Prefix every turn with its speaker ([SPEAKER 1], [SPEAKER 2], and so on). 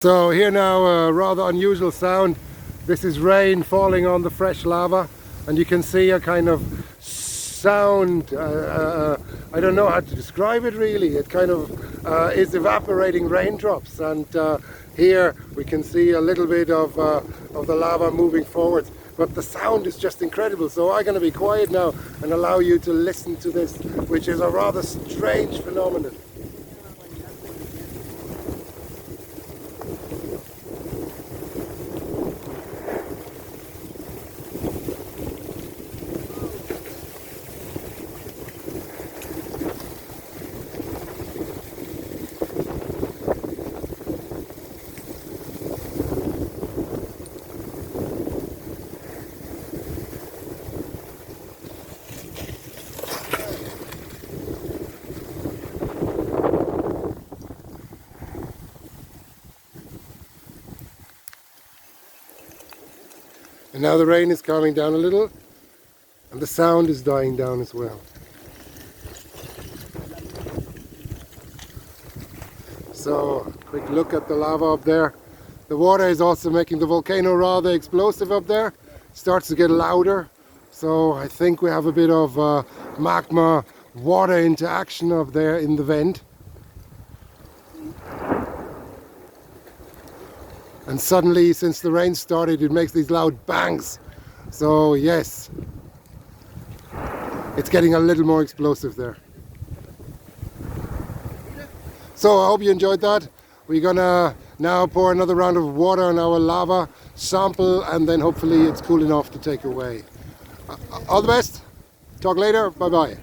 [SPEAKER 1] So here now, a rather unusual sound. This is rain falling on the fresh lava, and you can see a kind of sound, I don't know how to describe it really. It kind of is evaporating raindrops, and here we can see a little bit of the lava moving forwards. But the sound is just incredible, so I'm going to be quiet now and allow you to listen to this, which is a rather strange phenomenon. And now the rain is calming down a little, and the sound is dying down as well. So, quick look at the lava up there. The water is also making the volcano rather explosive up there. Starts to get louder. So I think we have a bit of magma water interaction up there in the vent. And suddenly, since the rain started, it makes these loud bangs. So yes, it's getting a little more explosive there. So I hope you enjoyed that. We're gonna now pour another round of water on our lava sample, and then hopefully it's cool enough to take away. All the best. Talk later. Bye bye.